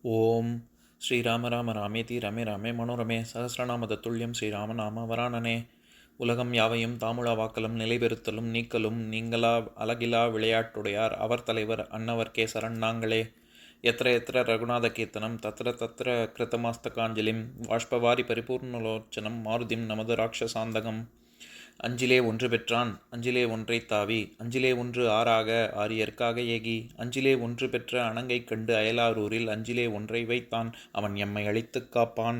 ஓம் ஸ்ரீராம ராம ராமேதி ரமே ராமே மனோரமே சகசிரநாம தத்துல்யம் ஸ்ரீராம நாம வராணனே. உலகம் யாவையும் தாமுழா வாக்கலும் நிலைபெறுத்தலும் நீக்கலும் நீங்களா அழகிலா விளையாட்டுடையார் அவர் தலைவர் அன்னவர்க்கே சரண் நாங்களே. எத்திர எத்திர ரகுநாத கீர்த்தனம் தத்திர தத்திர கிருத்தமாஸ்தகாஞ்சலிம் வாஷ்பவாரி பரிபூர்ணலோச்சனம் மாருதிம் நமது ராட்சசாந்தகம். அஞ்சிலே ஒன்று பெற்றான் அஞ்சிலே ஒன்றை தாவி அஞ்சிலே ஒன்று ஆறாக ஆரியர்க்காக ஏகி அஞ்சிலே ஒன்று பெற்ற அணங்கை கண்டு அயலாரூரில் அஞ்சிலே ஒன்றை வைத்தான் அவன் எம்மை அழித்துக் காப்பான்.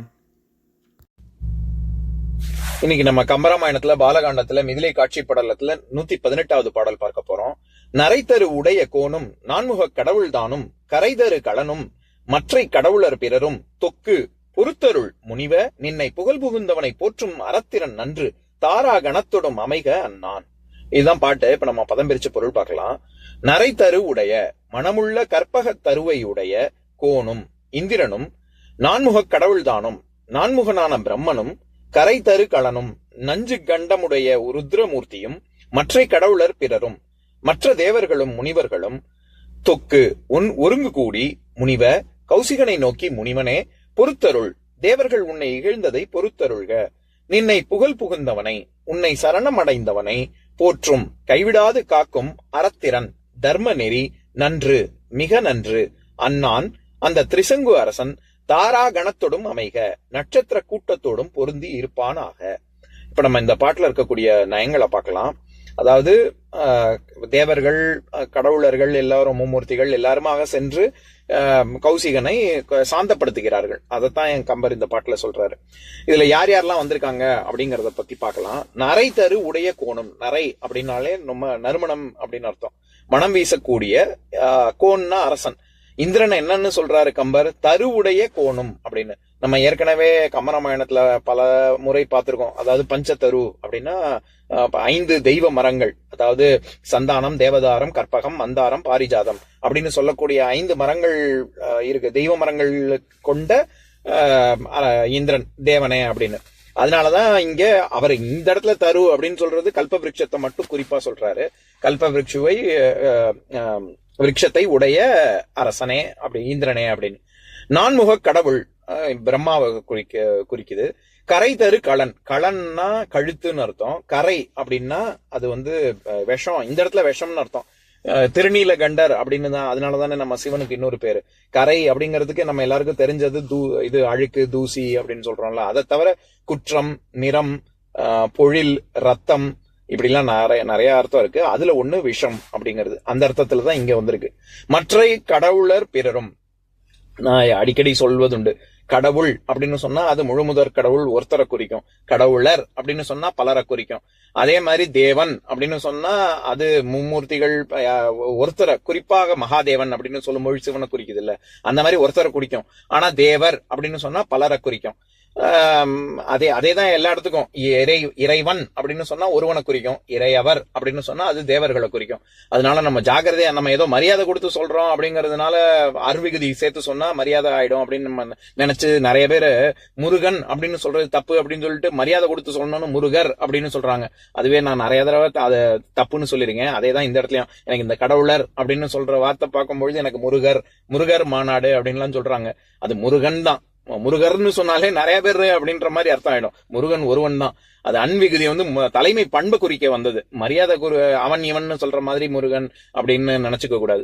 இன்னைக்கு நம்ம கம்பராமாயணத்துல பாலகாண்டத்துல மிதிலை காட்சி படலத்துல 118வது பாடல் பார்க்க போறோம். நரைத்தரு உடைய கோணும் நான்முக கடவுள் தானும் கரைதரு களனும் மற்றை கடவுளர் பிறரும் தொக்கு பொறுத்தருள் முனிவ நின்னை புகழ் புகுந்தவனை போற்றும் அறத்திறன் நன்று தாரா கணத்தொடும் அமைக அன்னான். இதுதான் பாட்டு. இப்ப நம்ம பதம் பிரிச்ச பொருள் பார்க்கலாம். நரைத்தரு உடைய மனமுள்ள கற்பக தருவை உடைய கோணும் இந்திரனும் நான்முக கடவுள் தானும் நான்முகனான பிரம்மனும் கரை தரு களனும் நஞ்சு கண்டமுடைய ருத்ரமூர்த்தியும் மற்றை கடவுளர் பிறரும் மற்ற தேவர்களும் முனிவர்களும் தொக்கு உன் ஒருங்கு கூடி முனிவ கௌசிகனை நோக்கி முனிவனே பொறுத்தருள் தேவர்கள் உன்னை இகழ்ந்ததை பொறுத்தருள்க. நின்னை புகழ் புகுந்தவனை உன்னை சரணம் அடைந்தவனை போற்றும் கைவிடாது காக்கும் அறத்திறன் தர்ம நெறி நன்று மிக நன்று அன்னான் அந்த திரிசங்கு அரசன் தாரா கணத்தோடும் அமைக நட்சத்திர கூட்டத்தோடும் பொருந்தி இருப்பானாக. இப்ப நம்ம இந்த பாட்டுல இருக்கக்கூடிய நயங்களை பார்க்கலாம். அதாவது தேவர்கள் கடவுளர்கள் எல்லாரும் மும்மூர்த்திகள் எல்லாருமாக சென்று கௌசிகனை சாந்தப்படுத்துகிறார்கள். அதைத்தான் என் கம்பர் இந்த பாட்டுல சொல்றாரு. இதுல யார் யாரெல்லாம் வந்திருக்காங்க அப்படிங்கறத பத்தி பார்க்கலாம். நரை தரு உடைய கோணம். நரை அப்படின்னாலே நம்ம நறுமணம் அப்படின்னு அர்த்தம். மனம் வீசக்கூடிய கோன்னா அரசன். இந்திரன் என்னன்னு சொல்றாரு கம்பர்? தருவுடைய கோணும் அப்படின்னு. நம்ம ஏற்கனவே கம்பராமாயணத்துல பல முறை பார்த்திருக்கோம். அதாவது பஞ்சதரு அப்படின்னா 5 தெய்வ மரங்கள், அதாவது சந்தானம், தேவதாரம், கற்பகம், மந்தாரம், பாரிஜாதம் அப்படின்னு சொல்லக்கூடிய 5 மரங்கள் இருக்கு. தெய்வ மரங்கள் கொண்ட இந்திரன் தேவனே அப்படின்னு. அதனாலதான் இங்க அவர் இந்த இடத்துல தரு அப்படின்னு சொல்றது கல்ப விருட்சத்தை மட்டும் குறிப்பா சொல்றாரு. கல்ப விருட்சுவை விருட்சத்தை உடைய அரசனே அப்படி இந்திரனே அப்படின்னு. நான்முக கடவுள் பிரம்மாவை குறிக்குது. கரை தரு களன். களன்னா கழுத்துன்னு அர்த்தம். கரை அப்படின்னா அது விஷம். இந்த இடத்துல விஷம்னு அர்த்தம். திருநீல கண்டர் அப்படின்னு தான். அதனாலதானே நம்ம சிவனுக்கு இன்னொரு பேரு கரை அப்படிங்கிறதுக்கு நம்ம எல்லாருக்கும் தெரிஞ்சது இது அழுக்கு தூசி அப்படின்னு சொல்றோம்ல. அதை தவிர குற்றம், நிறம், பொழில், ரத்தம் இப்படிலாம் நிறைய அர்த்தம் இருக்கு. அதுல ஒண்ணு விஷம் அப்படிங்கிறது. அந்த அர்த்தத்துலதான் இங்க வந்திருக்கு. மற்ற கடவுளர் பிறரும். நான் அடிக்கடி சொல்வதுண்டு, கடவுள் அப்படின்னு சொன்னா அது முழுமுதற் கடவுள் ஒருத்தரை குறிக்கும். கடவுளர் அப்படின்னு சொன்னா பலரை குறிக்கும். அதே மாதிரி தேவன் அப்படின்னு சொன்னா அது மும்மூர்த்திகள் ஒருத்தரை, குறிப்பாக மகாதேவன் அப்படின்னு சொல்லும்போது சிவனை குறிக்குது இல்ல, அந்த மாதிரி ஒருத்தரை குறிக்கும். ஆனா தேவர் அப்படின்னு சொன்னா பலரை குறிக்கும். அதேதான் எல்லா இடத்துக்கும். இறைவன் அப்படின்னு சொன்னா ஒருவனை குறிக்கும். இறையவர் அப்படின்னு சொன்னா அது தேவர்களை குறிக்கும். அதனால நம்ம ஜாக்கிரதையா, நம்ம ஏதோ மரியாதை கொடுத்து சொல்றோம் அப்படிங்கறதுனால அருவிகுதி சேர்த்து சொன்னா மரியாதை ஆயிடும் அப்படின்னு நம்ம நினைச்சு நிறைய பேரு முருகன் அப்படின்னு சொல்றது தப்பு அப்படின்னு சொல்லிட்டு மரியாதை கொடுத்து சொல்லணும்னு முருகர் அப்படின்னு சொல்றாங்க. அதுவே நான் நிறைய தடவை அதை தப்புன்னு சொல்லிருக்கேன். அதேதான் இந்த இடத்துலயும் எனக்கு இந்த கடவுளர் அப்படின்னு சொல்ற வார்த்தை பார்க்கும்பொழுது எனக்கு முருகர் மாநாடு அப்படின்லாம் சொல்றாங்க. அது முருகன் தான். முருகர்னு சொன்னாலே நிறைய பேர் அப்படின்ற மாதிரி அர்த்தம் ஆயிடும். முருகன் ஒருவன் தான். அது அன்விகுதி தலைமை பண்பு குறிக்க வந்தது. மரியாதை அவன் இவன் சொல்ற மாதிரி முருகன் அப்படின்னு நினைச்சுக்க கூடாது.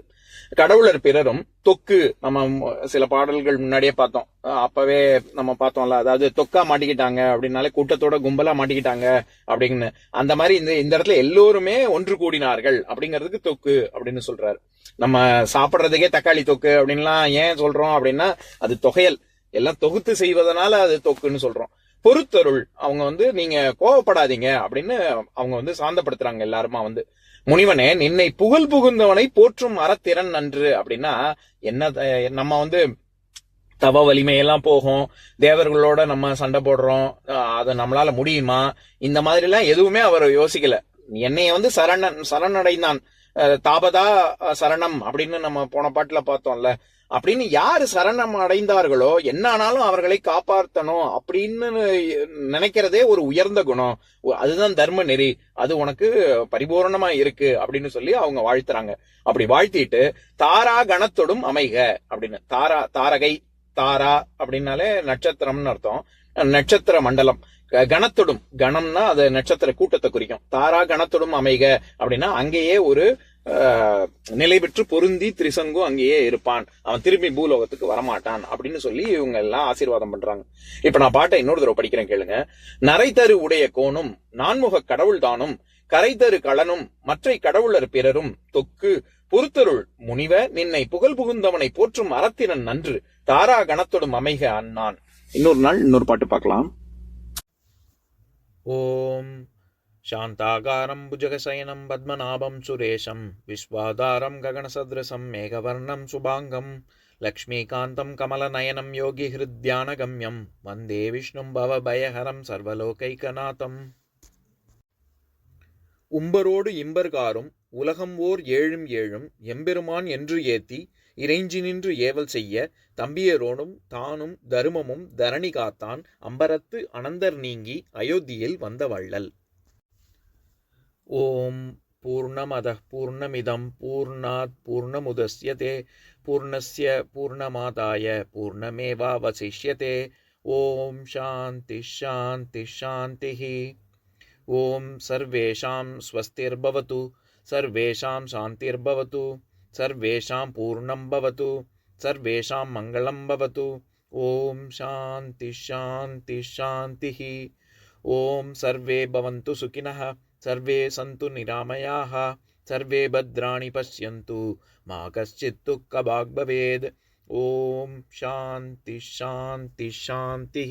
கடவுளர் பிறரும் தொக்கு. நம்ம சில பாடல்கள் முன்னாடியே பார்த்தோம். அப்பவே நம்ம பார்த்தோம்ல, அதாவது தொக்கா மாட்டிக்கிட்டாங்க அப்படின்னாலே கூட்டத்தோட கும்பலா மாட்டிக்கிட்டாங்க அப்படின்னு. அந்த மாதிரி இந்த இடத்துல எல்லோருமே ஒன்று கூடினார்கள் அப்படிங்கிறதுக்கு தொக்கு அப்படின்னு சொல்றாரு. நம்ம சாப்பிடுறதுக்கே தக்காளி தொக்கு அப்படின்லாம் ஏன் சொல்றோம் அப்படின்னா அது தொகையல் எல்லாம் தொகுத்து செய்வதனால அது தொக்குன்னு சொல்றோம். பொறுத்தருள். அவங்க நீங்க கோவப்படாதீங்க அப்படின்னு அவங்க சாந்தப்படுத்துறாங்க எல்லாருமா. முனிவனே நின்னை புகழ் புகுந்தவனை போற்றும் அறத்திறன் நன்று அப்படின்னா என்ன? நம்ம தவ வலிமையெல்லாம் போகும். தேவர்களோட நம்ம சண்டை போடுறோம், அது நம்மளால முடியுமா? இந்த மாதிரி எல்லாம் எதுவுமே அவர் யோசிக்கல. என்னைய சரணடைந்தான், தாபதா சரணம் அப்படின்னு நம்ம போன பாட்டுல பார்த்தோம்ல. அப்படின்னு யாரு சரணம் அடைந்தார்களோ என்ன ஆனாலும் அவர்களை காப்பாற்றணும் அப்படின்னு நினைக்கிறதே ஒரு உயர்ந்த குணம். அதுதான் தர்ம நெறி. அது உனக்கு பரிபூர்ணமா இருக்கு அப்படின்னு சொல்லி அவங்க வாழ்த்துறாங்க. அப்படி வாழ்த்திட்டு தாரா கணத்தோடும் அமைக அப்படின்னு. தாரகை தாரா அப்படின்னாலே நட்சத்திரம்னு அர்த்தம். நட்சத்திர மண்டலம் கணத்தொடும், கணம்னா அது நட்சத்திர கூட்டத்தை குறிக்கும். தாரா கணத்தொடும் அமைக அப்படின்னா அங்கேயே ஒரு நிலை பெற்று பொருந்தி திரிசங்கும் அங்கேயே இருப்பான், அவன் திரும்பி பூலோகத்துக்கு வரமாட்டான் அப்படின்னு சொல்லி இவங்க எல்லாம் ஆசீர்வாதம் பண்றாங்க. இப்ப நான் பாட்டை இன்னொரு தடவை படிக்கிறேன் கேளுங்க. நரைத்தரு உடைய கோணும் நான்முக கடவுள் தானும் கரைத்தரு களனும் மற்றை கடவுளர் பிறரும் தொக்கு பொறுத்தருள் முனிவ நின்னை புகழ் புகுந்தவனை போற்றும் அறத்தினன் நன்று தாரா கணத்தொடும் அமைக அண்ணான். இன்னொரு நாள் இன்னொரு பாட்டு பார்க்கலாம். ஓம் शान्ताकारं भुजगशयनं पद्मनाभं सुरेशं विश्वाधारं गगनसदृशं मेघवर्णं शुभाङ्गं लक्ष्मीकान्तं कमलनयनं योगिहृद्यानगम्यं वन्दे विष्णुं भवभयहरं सर्वलोकैकनाथम्. உம்பரோடு இம்பர்காரும் உலகம் ஓர் ஏழும் ஏழும் எம்பெருமான் என்று ஏத்தி இறைஞ்சி நின்று ஏவல் செய்ய தம்பியரோடும் தானும் தருமமும் தரணி காத்தான் அம்பரத்து அனந்தர் நீங்கி அயோத்தியில் வந்த வள்ளல். ஓம் பூர்ணமதः பூர்ணமிதம் பூர்ணாத் பூர்ணமுதஸ்யதே பூர்ணஸ்ய பூர்ணமாதாய பூர்ணமேவாவசிஷ்யதே. ஓம் சாந்தி சாந்தி சாந்திः. ஓம் சர்வேஷாம் ஸ்வஸ்திர்பவது சர்வேஷாம் சாந்திர்பவது சர்வேஷாம் பூர்ணம் பவது சர்வேஷாம் மங்களம் பவது. ஓம் சாந்தி சாந்தி சாந்திः. ஓம் சர்வே பவந்து சுகினः सर्वे सन्तु निरामयाः सर्वे भद्राणि पश्यन्तु मा कश्चित् दुःखभाग् भवेत्. ओम शांति शांति शांति.